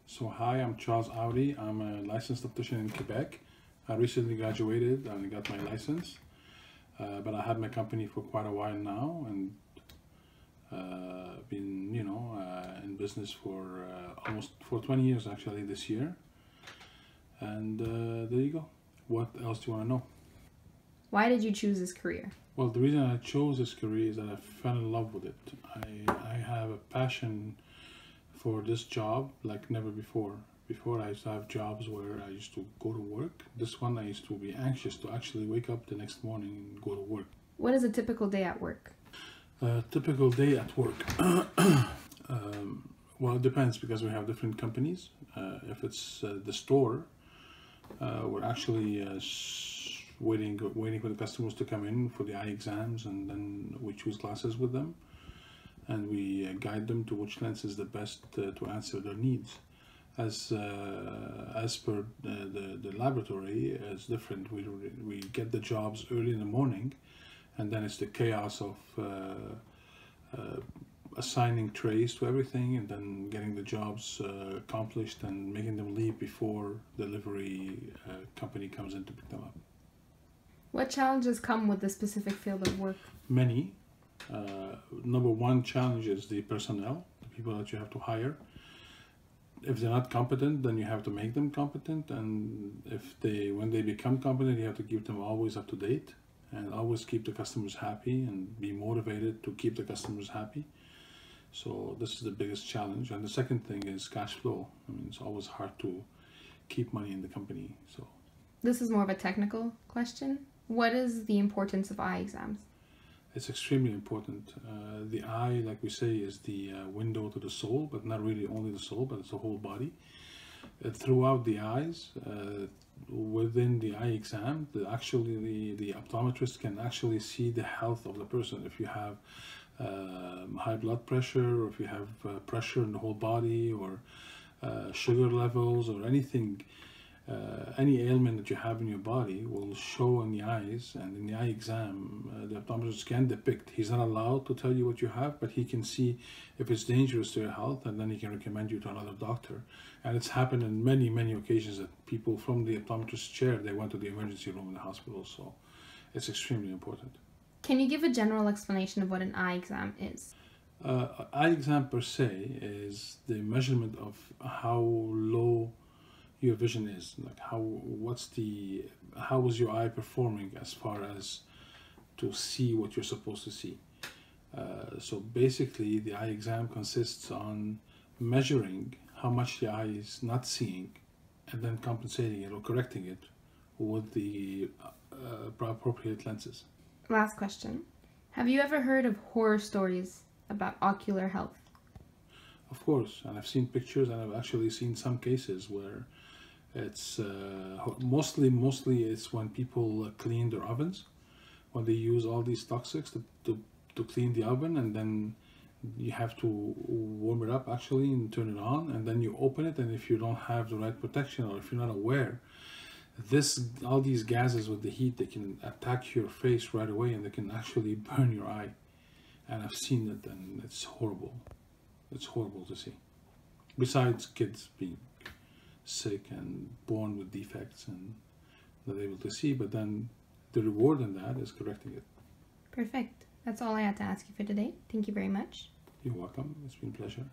So hi, I'm Charles Audi. I'm a licensed optician in Quebec. I recently graduated and got my license, but I had my company for quite a while now and been, in business for almost 20 years actually this year. And there you go. What else do you want to know? Why did you choose this career? Well, the reason I chose this career is that I fell in love with it. I have a passion for this job like never before. Before I used to have jobs where I used to go to work. This one I used to be anxious to actually wake up the next morning and go to work. What is a typical day at work? A typical day at work. Well, it depends because we have different companies. If it's the store, we're actually waiting for the customers to come in for the eye exams, and then we choose classes with them. And we guide them to which lens is the best to answer their needs. As per the laboratory, it's different. We get the jobs early in the morning, and then it's the chaos of assigning trays to everything, and then getting the jobs accomplished and making them leave before delivery company comes in to pick them up. What challenges come with this specific field of work? Many. Number one challenge is the personnel, the people that you have to hire. If they're not competent, then you have to make them competent, and when they become competent, you have to keep them always up to date and always keep the customers happy and be motivated to keep the customers happy. So this is the biggest challenge. And the second thing is cash flow. I mean, it's always hard to keep money in the company. So this is more of a technical question. What is the importance of eye exams? It's extremely important. The eye, like we say, is the window to the soul, but not really only the soul, but it's the whole body. Throughout the eyes, within the eye exam, the optometrist can actually see the health of the person. If you have high blood pressure, or if you have pressure in the whole body, or sugar levels, or anything, any ailment that you have in your body will show in the eyes, and in the eye exam, the optometrist can depict. He's not allowed to tell you what you have, but he can see if it's dangerous to your health, and then he can recommend you to another doctor. And it's happened in many occasions that people from the optometrist's chair, they went to the emergency room in the hospital. So it's extremely important. Can you give a general explanation of what an eye exam is? Eye exam per se is the measurement of how low your vision is, like how is your eye performing as far as to see what you're supposed to see. So basically the eye exam consists on measuring how much the eye is not seeing, and then compensating it or correcting it with the appropriate lenses. Last question. Have you ever heard of horror stories about ocular health? Of course, and I've seen pictures, and I've actually seen some cases where it's mostly it's when people clean their ovens, when they use all these toxics to clean the oven, and then you have to warm it up actually and turn it on, and then you open it, and if you don't have the right protection, or if you're not aware, all these gases with the heat, they can attack your face right away, and they can actually burn your eye. And I've seen it, and it's horrible. It's horrible to see. Besides kids being sick and born with defects and not able to see, but then the reward in that is correcting it. Perfect. That's all I had to ask you for today. Thank you very much. You're welcome. It's been a pleasure.